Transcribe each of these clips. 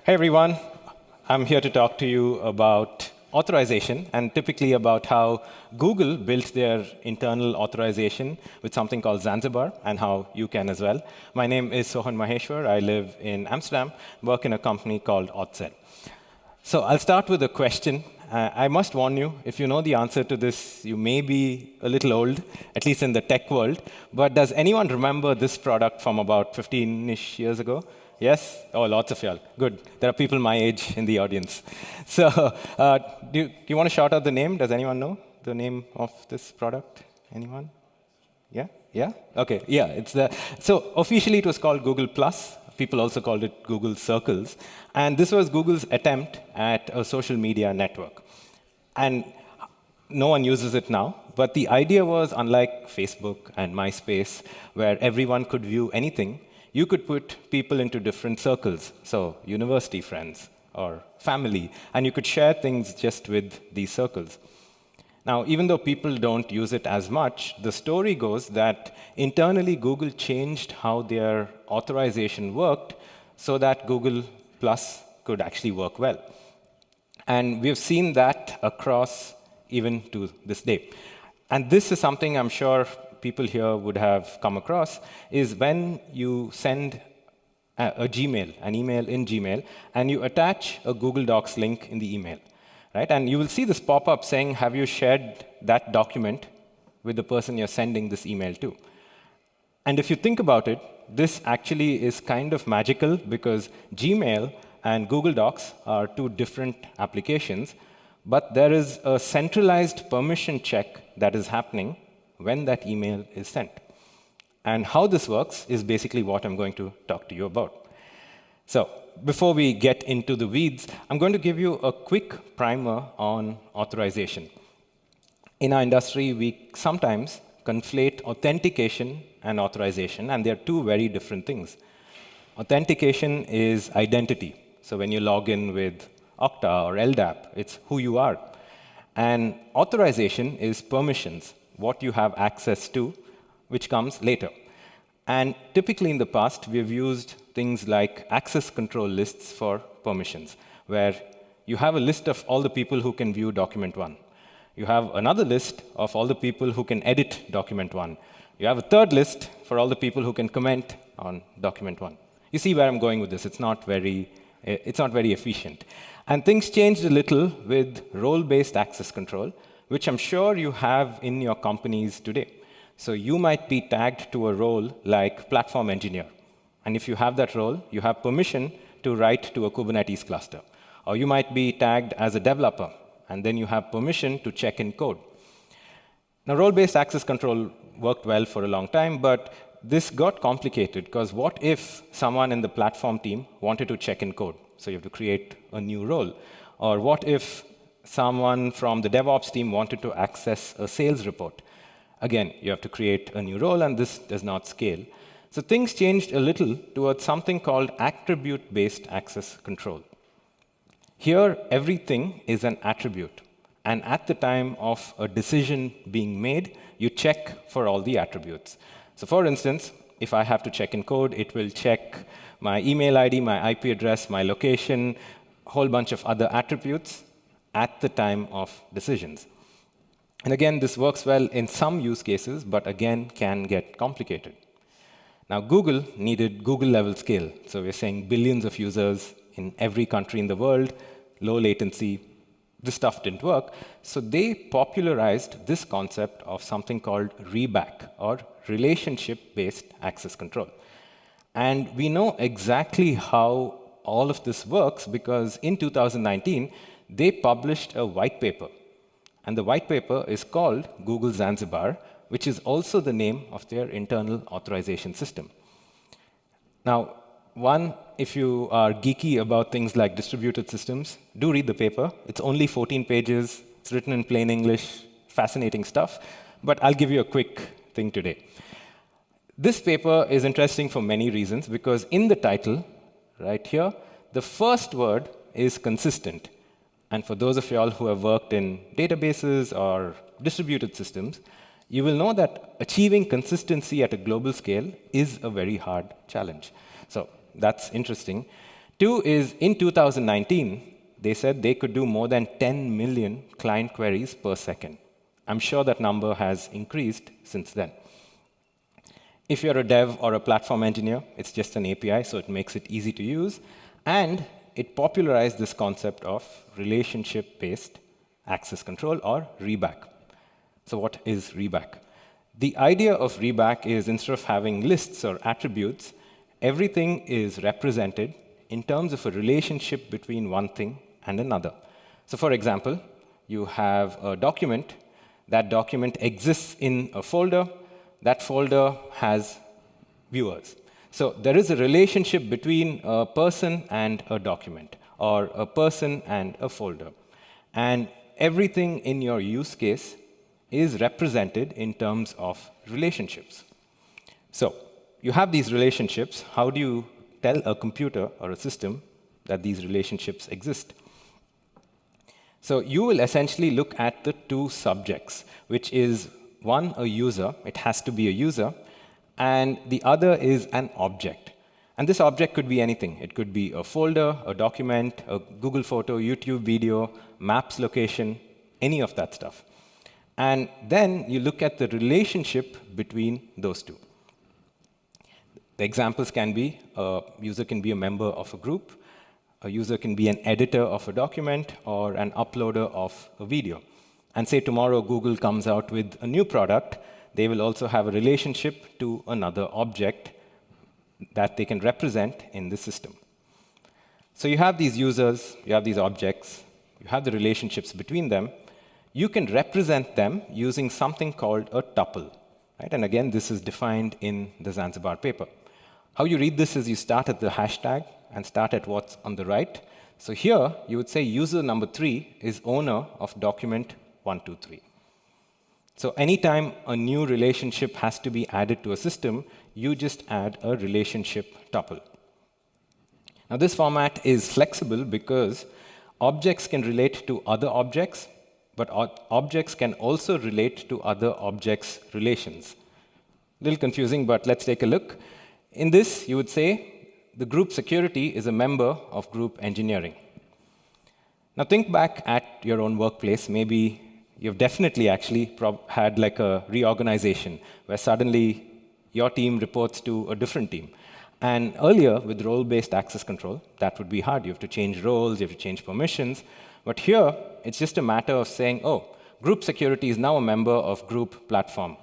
Hey everyone, I'm here to talk to you about authorization and typically about how Google built their internal authorization with something called Zanzibar and how you can as well. My name is Sohan Maheshwar. I live in Amsterdam, work in a company called authZ. So I'll start with a question. I must warn you, if you know the answer to this, you may be a little old, at least in the tech world. But does anyone remember this product from about 15-ish years ago? Yes? Oh, lots of y'all. Good. There are people my age in the audience. So do you want to shout out the name? Does anyone know the name of this product? Anyone? Yeah? Yeah? OK, yeah. So officially, it was called Google+. People also called it Google Circles. And this was Google's attempt at a social media network. And no one uses it now. But the idea was, unlike Facebook and MySpace, where everyone could view anything, you could put people into different circles, so university friends or family, and you could share things just with these circles. Now, even though people don't use it as much, the story goes that internally Google changed how their authorization worked so that Google Plus could actually work well. And we've seen that across even to this day. And this is something I'm sure people here would have come across, is when you send an email in Gmail, and you attach a Google Docs link in the email. Right? And you will see this pop up saying, have you shared that document with the person you're sending this email to? And if you think about it, this actually is kind of magical because Gmail and Google Docs are two different applications, but there is a centralized permission check that is happening when that email is sent. And how this works is basically what I'm going to talk to you about. So before we get into the weeds, I'm going to give you a quick primer on authorization. In our industry, we sometimes conflate authentication and authorization, and they're two very different things. Authentication is identity. So when you log in with Okta or LDAP, it's who you are. And authorization is permissions, what you have access to, which comes later. And typically in the past, we've used things like access control lists for permissions, where you have a list of all the people who can view document 1. You have another list of all the people who can edit document 1. You have a third list for all the people who can comment on document 1. You see where I'm going with this. It's not very efficient. And things changed a little with role-based access control, which I'm sure you have in your companies today. So you might be tagged to a role like platform engineer. And if you have that role, you have permission to write to a Kubernetes cluster. Or you might be tagged as a developer, and then you have permission to check in code. Now, role-based access control worked well for a long time, but this got complicated, because what if someone in the platform team wanted to check in code? So you have to create a new role. Or what if someone from the DevOps team wanted to access a sales report? Again, you have to create a new role, and this does not scale. So things changed a little towards something called attribute-based access control. Here, everything is an attribute. And at the time of a decision being made, you check for all the attributes. So for instance, if I have to check in code, it will check my email ID, my IP address, my location, a whole bunch of other attributes at the time of decisions. And again, this works well in some use cases, but again, can get complicated. Now, Google needed Google-level scale. So we're saying billions of users in every country in the world, low latency. This stuff didn't work. So they popularized this concept of something called ReBAC, or relationship-based access control. And we know exactly how all of this works because in 2019, they published a white paper. And the white paper is called Google Zanzibar, which is also the name of their internal authorization system. Now, if you are geeky about things like distributed systems, do read the paper. It's only 14 pages. It's written in plain English, fascinating stuff. But I'll give you a quick thing today. This paper is interesting for many reasons, because in the title, right here, the first word is consistent. And for those of you all who have worked in databases or distributed systems, you will know that achieving consistency at a global scale is a very hard challenge. So that's interesting. Two is, in 2019, they said they could do more than 10 million client queries per second. I'm sure that number has increased since then. If you're a dev or a platform engineer, it's just an API, so it makes it easy to use. And it popularized this concept of relationship-based access control, or ReBAC. So what is ReBAC? The idea of ReBAC is, instead of having lists or attributes, everything is represented in terms of a relationship between one thing and another. So for example, you have a document. That document exists in a folder. That folder has viewers. So there is a relationship between a person and a document, or a person and a folder. And everything in your use case is represented in terms of relationships. So you have these relationships. How do you tell a computer or a system that these relationships exist? So you will essentially look at the two subjects, which is, one, a user. It has to be a user. And the other is an object. And this object could be anything. It could be a folder, a document, a Google photo, YouTube video, Maps location, any of that stuff. And then you look at the relationship between those two. The examples can be, a user can be a member of a group, a user can be an editor of a document, or an uploader of a video. And say tomorrow Google comes out with a new product, they will also have a relationship to another object that they can represent in the system. So you have these users, you have these objects, you have the relationships between them. You can represent them using something called a tuple. Right? And again, this is defined in the Zanzibar paper. How you read this is you start at the hashtag and start at what's on the right. So here, you would say user number 3 is owner of document 123. So anytime a new relationship has to be added to a system, you just add a relationship tuple. Now, this format is flexible because objects can relate to other objects, but objects can also relate to other objects' relations. A little confusing, but let's take a look. In this, you would say the group security is a member of group engineering. Now, think back at your own workplace. Maybe you've definitely actually had like a reorganization where suddenly your team reports to a different team. And earlier, with role-based access control, that would be hard. You have to change roles, you have to change permissions. But here, it's just a matter of saying, oh, group security is now a member of group platform.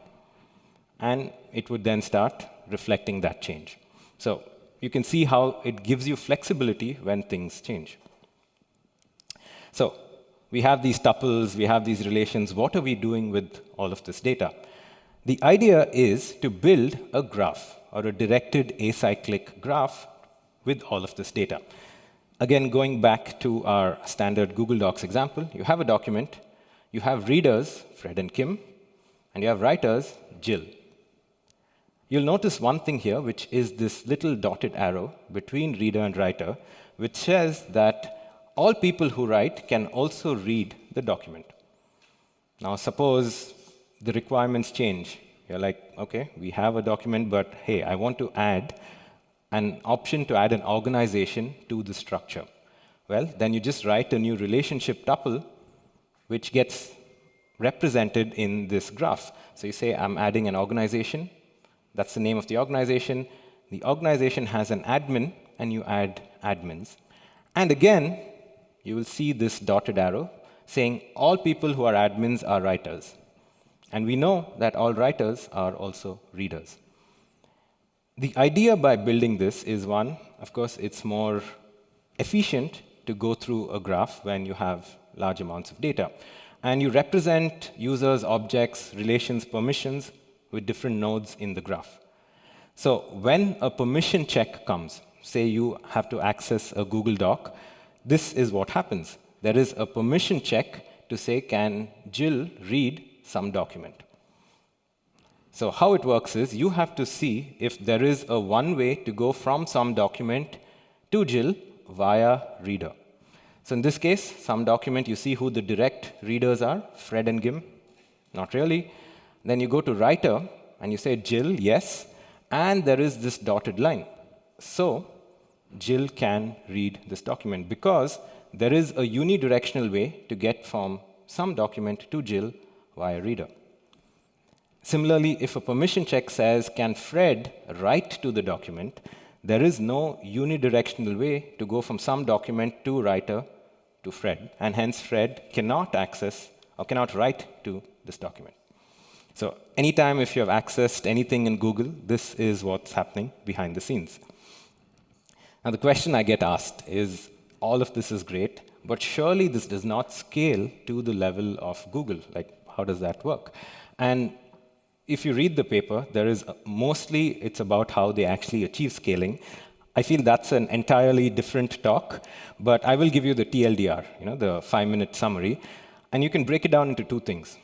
And it would then start reflecting that change. So you can see how it gives you flexibility when things change. So we have these tuples, we have these relations. What are we doing with all of this data? The idea is to build a graph, or a directed acyclic graph with all of this data. Again, going back to our standard Google Docs example, you have a document, you have readers, Fred and Kim, and you have writers, Jill. You'll notice one thing here, which is this little dotted arrow between reader and writer, which says that all people who write can also read the document. Now, suppose the requirements change. You're like, OK, we have a document, but hey, I want to add an option to add an organization to the structure. Well, then you just write a new relationship tuple, which gets represented in this graph. So you say, I'm adding an organization. That's the name of the organization. The organization has an admin, and you add admins. And again, you will see this dotted arrow saying all people who are admins are writers. And we know that all writers are also readers. The idea by building this is, one, of course, it's more efficient to go through a graph when you have large amounts of data. And you represent users, objects, relations, permissions with different nodes in the graph. So when a permission check comes, say you have to access a Google Doc, this is what happens. There is a permission check to say, can Jill read some document? So how it works is you have to see if there is a one way to go from some document to Jill via reader. So in this case, some document, you see who the direct readers are, Fred and Kim. Not really. Then you go to writer, and you say Jill, yes. And there is this dotted line. So Jill can read this document because there is a unidirectional way to get from some document to Jill via reader. Similarly, if a permission check says, can Fred write to the document, there is no unidirectional way to go from some document to writer to Fred, and hence Fred cannot access or cannot write to this document. So anytime if you have accessed anything in Google, this is what's happening behind the scenes. Now the question I get asked is, all of this is great, but surely this does not scale to the level of Google. Like, how does that work? And if you read the paper, there is mostly it's about how they actually achieve scaling. I feel that's an entirely different talk, but I will give you the TLDR, the 5-minute summary, and you can break it down into two things.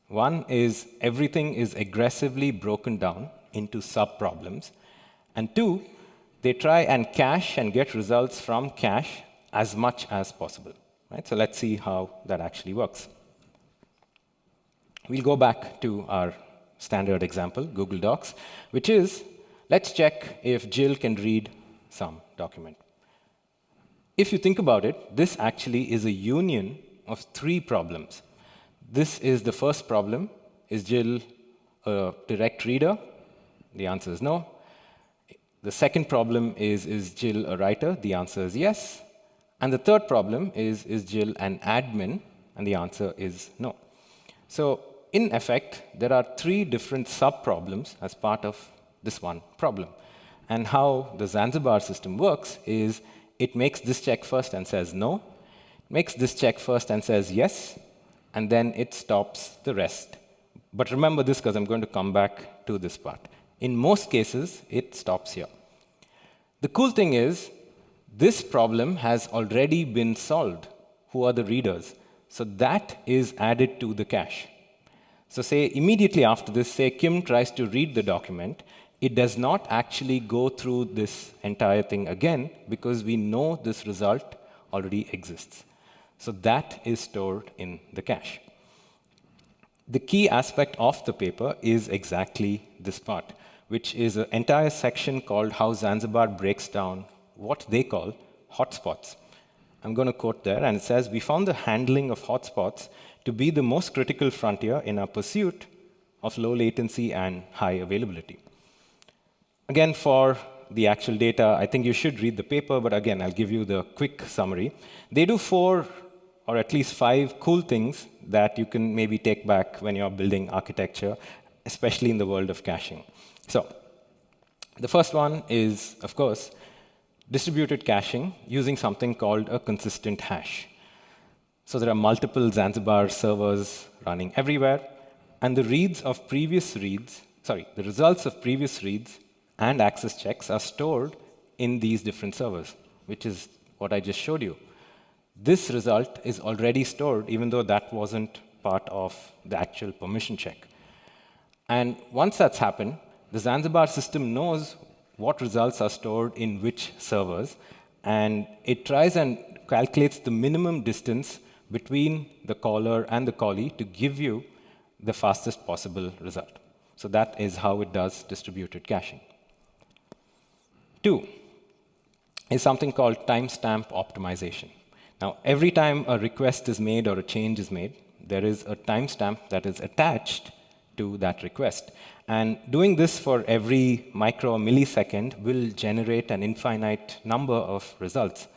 One is everything is aggressively broken down into sub-problems, and two, they try and cache and get results from cache as much as possible. Right? So let's see how that actually works. We'll go back to our standard example, Google Docs, which is, let's check if Jill can read some document. If you think about it, this actually is a union of 3 problems. This is the first problem. Is Jill a direct reader? The answer is no. The second problem is Jill a writer? The answer is yes. And the third problem is Jill an admin? And the answer is no. So in effect, there are 3 different sub-problems as part of this one problem. And how the Zanzibar system works is it makes this check first and says no, makes this check first and says yes, and then it stops the rest. But remember this because I'm going to come back to this part. In most cases, it stops here. The cool thing is, this problem has already been solved. Who are the readers? So that is added to the cache. So say immediately after this, say Kim tries to read the document, it does not actually go through this entire thing again because we know this result already exists. So that is stored in the cache. The key aspect of the paper is exactly this part, which is an entire section called how Zanzibar breaks down what they call hotspots. I'm going to quote there, and it says, we found the handling of hotspots to be the most critical frontier in our pursuit of low latency and high availability. Again, for the actual data, I think you should read the paper, but again, I'll give you the quick summary. They do 4 or at least 5 cool things that you can maybe take back when you're building architecture, especially in the world of caching. So the first one is, of course, distributed caching using something called a consistent hash. So there are multiple Zanzibar servers running everywhere, and the results of previous reads and access checks are stored in these different servers, which is what I just showed you. This result is already stored, even though that wasn't part of the actual permission check. And once that's happened, the Zanzibar system knows what results are stored in which servers, and it tries and calculates the minimum distance between the caller and the callee to give you the fastest possible result. So that is how it does distributed caching. 2 is something called timestamp optimization. Now, every time a request is made or a change is made, there is a timestamp that is attached to that request. And doing this for every micro or millisecond will generate an infinite number of results.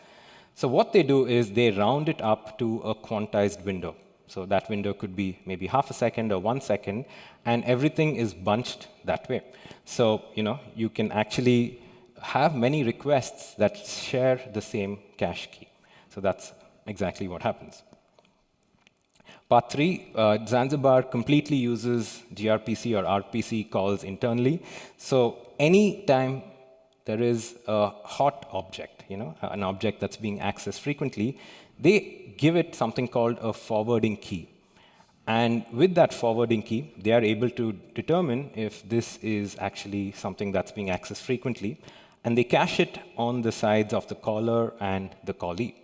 So what they do is they round it up to a quantized window. So that window could be maybe half a second or 1 second, and everything is bunched that way. So you can actually have many requests that share the same cache key. So that's exactly what happens. Part 3, Zanzibar completely uses gRPC or RPC calls internally. So anytime there is a hot object, an object that's being accessed frequently, they give it something called a forwarding key. And with that forwarding key, they are able to determine if this is actually something that's being accessed frequently, and they cache it on the sides of the caller and the callee.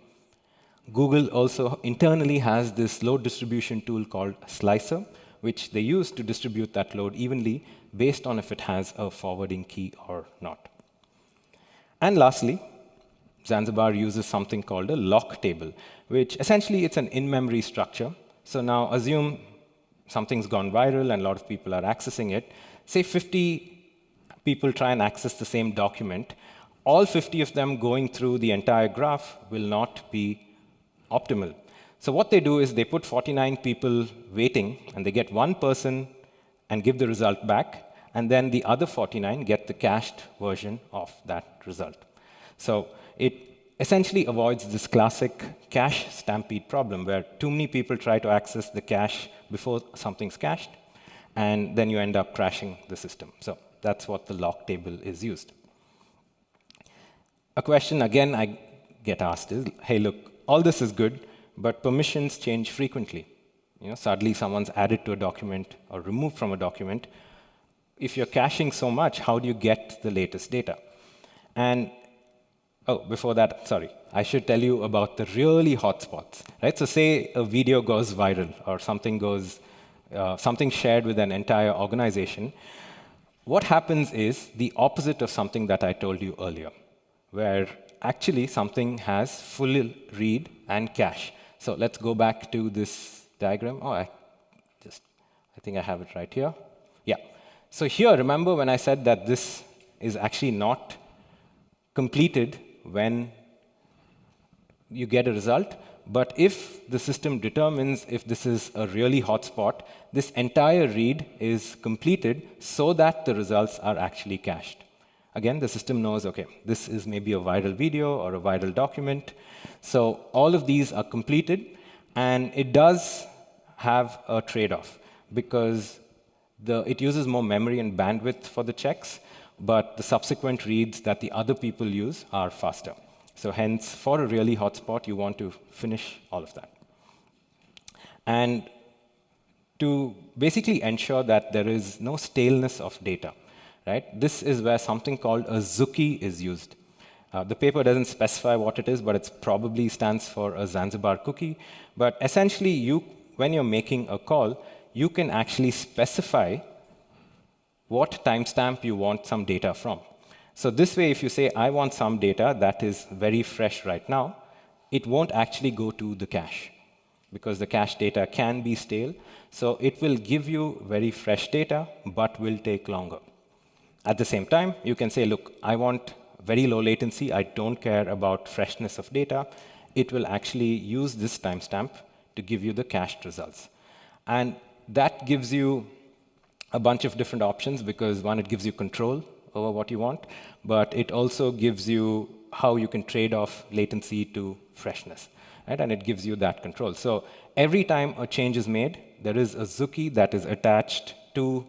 Google also internally has this load distribution tool called Slicer, which they use to distribute that load evenly based on if it has a forwarding key or not. And lastly, Zanzibar uses something called a lock table, which essentially it's an in-memory structure. So now assume something's gone viral and a lot of people are accessing it. Say 50 people try and access the same document. All 50 of them going through the entire graph will not be optimal. So what they do is they put 49 people waiting, and they get one person and give the result back, and then the other 49 get the cached version of that result. So it essentially avoids this classic cache stampede problem, where too many people try to access the cache before something's cached, and then you end up crashing the system. So that's what the lock table is used. A question, again, I get asked is, hey, look, all this is good, but permissions change frequently. Suddenly someone's added to a document or removed from a document. If you're caching so much, how do you get the latest data? And before that, sorry, I should tell you about the really hotspots, right? So say a video goes viral or something shared with an entire organization. What happens is the opposite of something that I told you earlier, where actually something has full read and cache. So let's go back to this diagram. I think I have it right here. Yeah. So here, remember when I said that this is actually not completed when you get a result, but if the system determines if this is a really hotspot, this entire read is completed so that the results are actually cached. Again, the system knows, OK, this is maybe a viral video or a viral document. So all of these are completed. And it does have a trade-off, because it uses more memory and bandwidth for the checks, but the subsequent reads that the other people use are faster. So hence, for a really hotspot, you want to finish all of that. And to basically ensure that there is no staleness of data, right? This is where something called a Zuki is used. The paper doesn't specify what it is, but it probably stands for a Zanzibar cookie. But essentially, when you're making a call, you can actually specify what timestamp you want some data from. So this way, if you say, I want some data that is very fresh right now, it won't actually go to the cache, because the cache data can be stale. So it will give you very fresh data, but will take longer. At the same time, you can say, look, I want very low latency. I don't care about freshness of data. It will actually use this timestamp to give you the cached results. And that gives you a bunch of different options, because one, it gives you control over what you want, but it also gives you how you can trade off latency to freshness, right? And it gives you that control. So every time a change is made, there is a Zuki that is attached to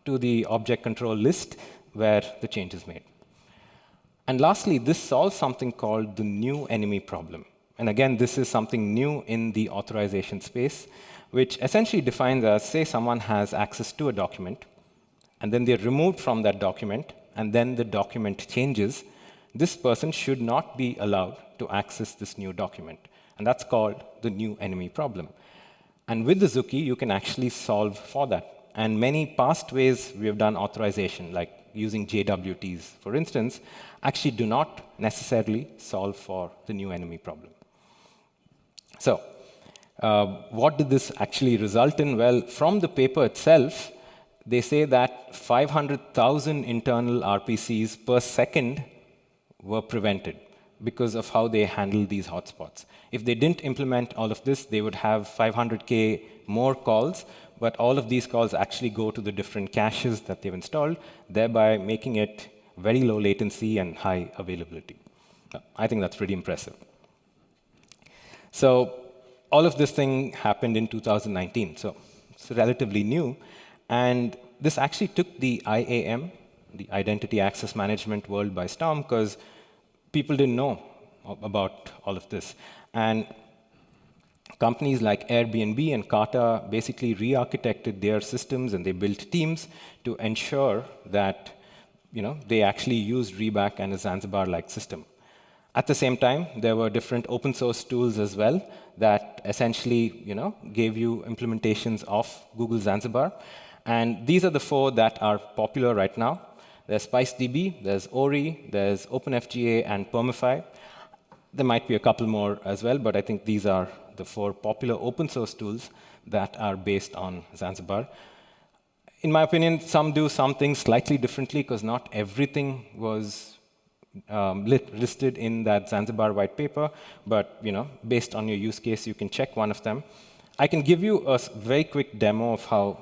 the object control list where the change is made. And lastly, this solves something called the new enemy problem. And again, this is something new in the authorization space, which essentially defines as, say, someone has access to a document, and then they're removed from that document, and then the document changes. This person should not be allowed to access this new document. And that's called the new enemy problem. And with the Zuki, you can actually solve for that. And many past ways we have done authorization, like using JWTs, for instance, actually do not necessarily solve for the new enemy problem. So what did this actually result in? Well, from the paper itself, they say that 500,000 internal RPCs per second were prevented because of how they handle these hotspots. If they didn't implement all of this, they would have 500K more calls, but all of these calls actually go to the different caches that they've installed, thereby making it very low latency and high availability. I think that's pretty impressive. So all of this thing happened in 2019, so it's relatively new. And this actually took the IAM, the Identity Access Management world, by storm, because people didn't know about all of this. And companies like Airbnb and Kata basically re-architected their systems, and they built teams to ensure that they actually used ReBAC and a Zanzibar-like system. At the same time, there were different open source tools as well that essentially gave you implementations of Google Zanzibar. And these are the 4 that are popular right now. There's SpiceDB, there's Ori, there's OpenFGA, and Permify. There might be a couple more as well, but I think these are the 4 popular open source tools that are based on Zanzibar. In my opinion, some do some things slightly differently because not everything was listed in that Zanzibar white paper, but based on your use case, you can check one of them. I can give you a very quick demo of how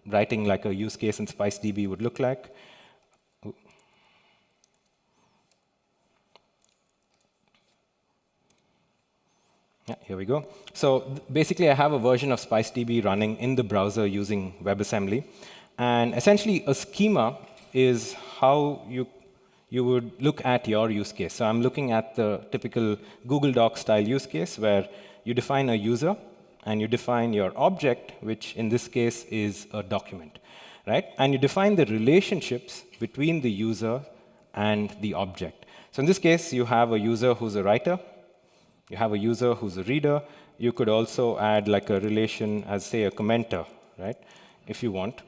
writing like a use case in SpiceDB would look like. Yeah, here we go. So basically, I have a version of SpiceDB running in the browser using WebAssembly. And essentially, a schema is how you would look at your use case. So I'm looking at the typical Google Docs style use case where you define a user, and you define your object, which in this case is a document, right? And you define the relationships between the user and the object. So in this case, you have a user who's a writer. You have a user who's a reader. You could also add like a relation as, say, a commenter, right, if you want.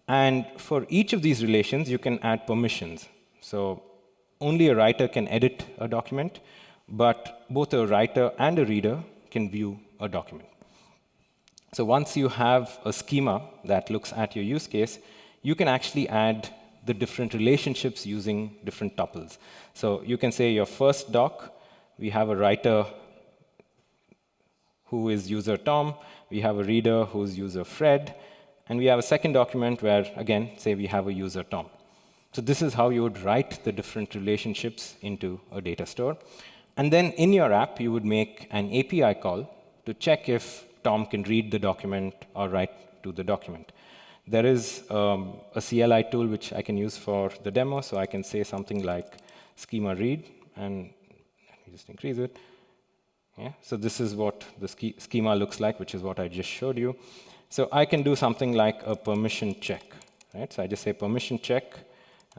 And for each of these relations, you can add permissions. So only a writer can edit a document, but both a writer and a reader can view a document. So once you have a schema that looks at your use case, you can actually add the different relationships using different tuples. So you can say your first doc, we have a writer who is user Tom, we have a reader who's user Fred, and we have a second document where, again, say we have a user Tom. So this is how you would write the different relationships into a data store. And then in your app, you would make an API call to check if Tom can read the document or write to the document. There is a CLI tool which I can use for the demo, so I can say something like schema read, and let me just increase it. Yeah, so this is what the schema looks like, which is what I just showed you. So I can do something like a permission check, right? So I just say permission check.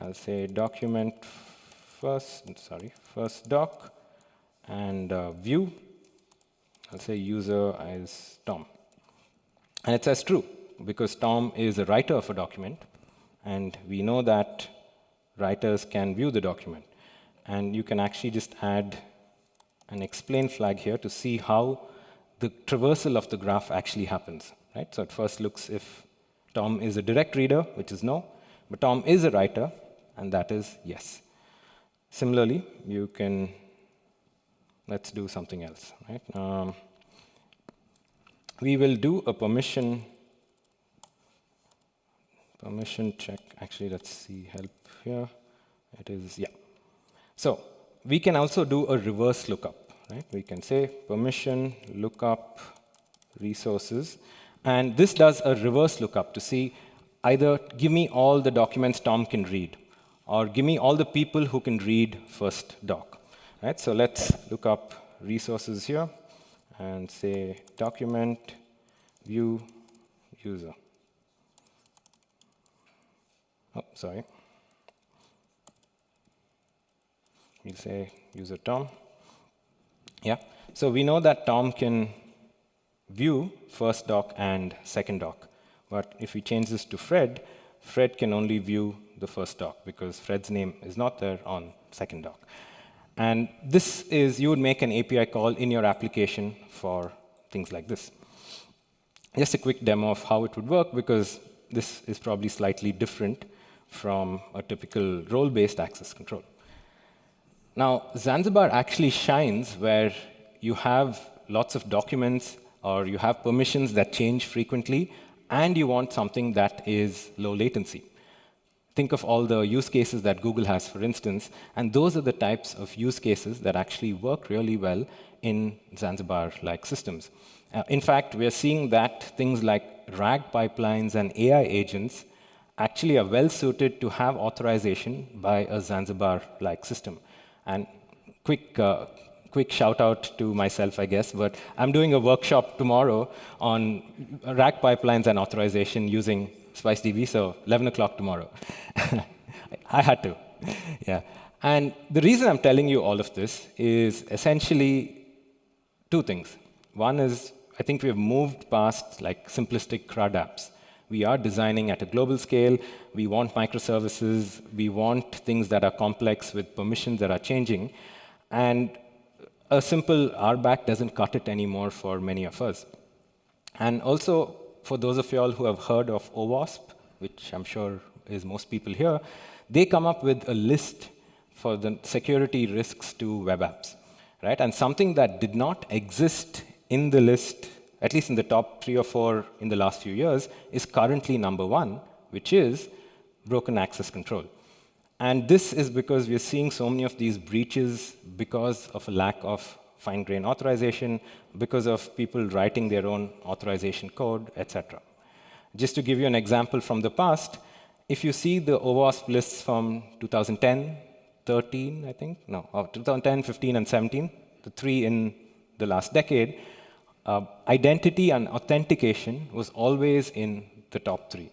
I'll say document first doc, and view. I'll say user as Tom. And it says true, because Tom is a writer of a document, and we know that writers can view the document. And you can actually just add an explain flag here to see how the traversal of the graph actually happens, right? So it first looks if Tom is a direct reader, which is no, but Tom is a writer, and that is yes. Similarly, you can, let's do something else, right? We will do a permission check. Actually, let's see, help here. It is, yeah. So we can also do a reverse lookup, right? We can say permission lookup resources, and this does a reverse lookup to see either give me all the documents Tom can read, or give me all the people who can read first doc, right? So let's look up resources here and say document view user. Oh, sorry. We'll say user Tom. Yeah. So we know that Tom can view first doc and second doc. But if we change this to Fred, Fred can only view the first doc because Fred's name is not there on second doc. And this is, you would make an API call in your application for things like this. Just a quick demo of how it would work, because this is probably slightly different from a typical role-based access control. Now, Zanzibar actually shines where you have lots of documents or you have permissions that change frequently, and you want something that is low latency. Think of all the use cases that Google has, for instance, and those are the types of use cases that actually work really well in Zanzibar-like systems. In fact, we're seeing that things like RAG pipelines and AI agents actually are well-suited to have authorization by a Zanzibar-like system. And quick shout-out to myself, I guess, but I'm doing a workshop tomorrow on RAG pipelines and authorization using SpiceDB, so 11 o'clock tomorrow. I had to, yeah. And the reason I'm telling you all of this is essentially two things. One is, I think we have moved past like simplistic CRUD apps, we are designing at a global scale. We want microservices. We want things that are complex with permissions that are changing. And a simple ReBAC doesn't cut it anymore for many of us. And also, for those of you all who have heard of OWASP, which I'm sure is most people here, they come up with a list for the security risks to web apps, right? And something that did not exist in the list, at least in the top 3 or 4 in the last few years, is currently number 1, which is broken access control. And this is because we're seeing so many of these breaches because of a lack of fine-grained authorization, because of people writing their own authorization code, etc. Just to give you an example from the past, if you see the OWASP lists from 2010, 13, I think, no, 2010, 15, and 17, the 3 in the last decade, identity and authentication was always in the top 3.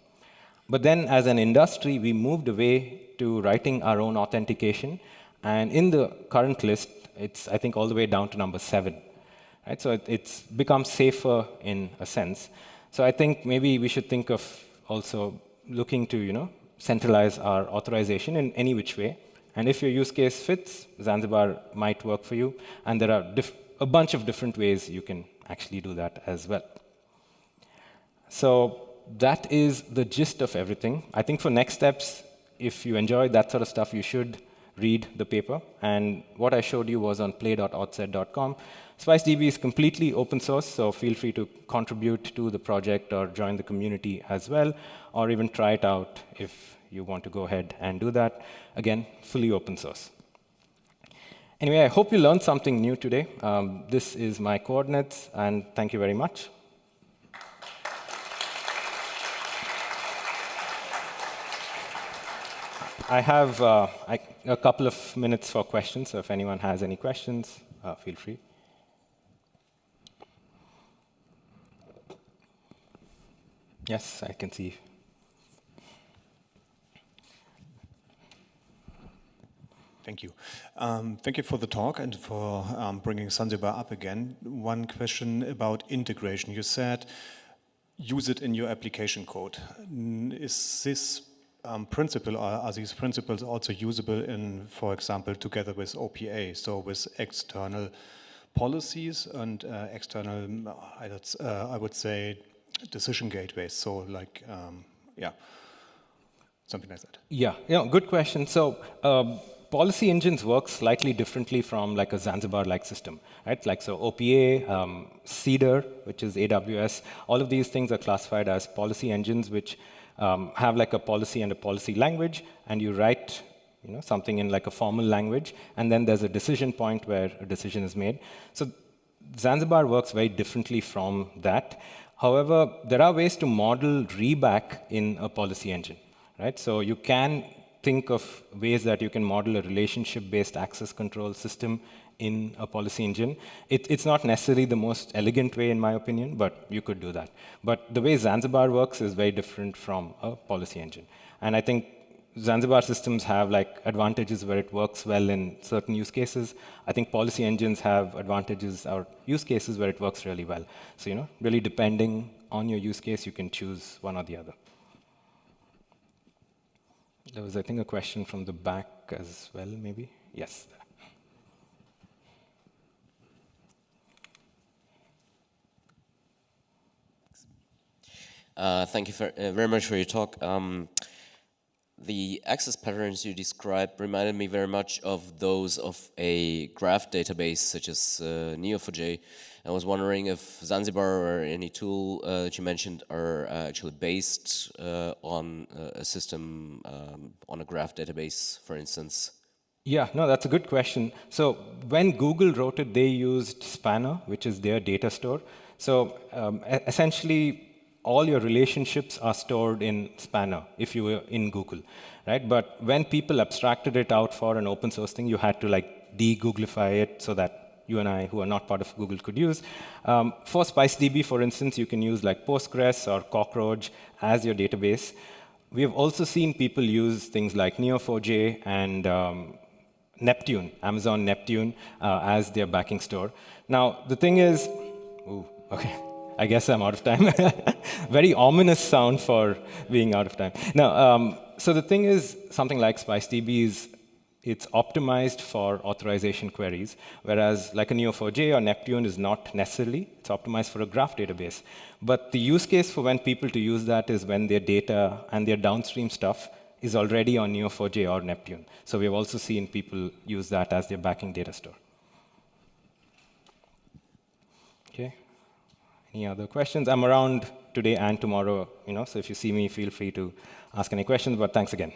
But then as an industry, we moved away to writing our own authentication. And in the current list, it's, I think, all the way down to number 7. Right? So it's become safer in a sense. So I think maybe we should think of also looking to centralize our authorization in any which way. And if your use case fits, Zanzibar might work for you. And there are a bunch of different ways you can actually do that as well. So that is the gist of everything. I think for next steps, if you enjoy that sort of stuff, you should read the paper. And what I showed you was on play.authZ.com. SpiceDB is completely open source, so feel free to contribute to the project or join the community as well, or even try it out if you want to go ahead and do that. Again, fully open source. Anyway, I hope you learned something new today. This is my coordinates, and thank you very much. I have a couple of minutes for questions, so if anyone has any questions, feel free. Yes, I can see. Thank you. Thank you for the talk and for bringing Zanzibar up again. One question about integration. You said use it in your application code. Is this principle, or are these principles also usable in, for example, together with OPA, so with external policies and external, I would say, decision gateways, so like, yeah, something like that. Yeah, good question. So policy engines work slightly differently from like a Zanzibar-like system, right? Like so OPA, Cedar, which is AWS, all of these things are classified as policy engines, which have like a policy and a policy language, and you write something in like a formal language, and then there's a decision point where a decision is made. So Zanzibar works very differently from that. However, there are ways to model ReBAC in a policy engine, right? So you can think of ways that you can model a relationship-based access control system in a policy engine. It's not necessarily the most elegant way, in my opinion, but you could do that. But the way Zanzibar works is very different from a policy engine. And I think Zanzibar systems have like advantages where it works well in certain use cases. I think policy engines have advantages or use cases where it works really well. So, really depending on your use case, you can choose one or the other. There was, I think, a question from the back as well, maybe? Yes. Thank you very much for your talk. The access patterns you described reminded me very much of those of a graph database such as Neo4j. I was wondering if Zanzibar or any tool that you mentioned are actually based on a system, on a graph database, for instance. Yeah, no, that's a good question. So when Google wrote it, they used Spanner, which is their data store. So essentially, all your relationships are stored in Spanner if you were in Google, right? But when people abstracted it out for an open source thing, you had to like de-Googlify it so that you and I, who are not part of Google, could use. For SpiceDB, for instance, you can use like Postgres or Cockroach as your database. We have also seen people use things like Neo4j and Neptune, Amazon Neptune, as their backing store. Now, the thing is, ooh, okay. I guess I'm out of time. Very ominous sound for being out of time. Now, so the thing is, something like SpiceDB it's optimized for authorization queries, whereas like a Neo4j or Neptune is not necessarily. It's optimized for a graph database. But the use case for when people to use that is when their data and their downstream stuff is already on Neo4j or Neptune. So we've also seen people use that as their backing data store. Okay. Any other questions? I'm around today and tomorrow, so if you see me, feel free to ask any questions, but thanks again.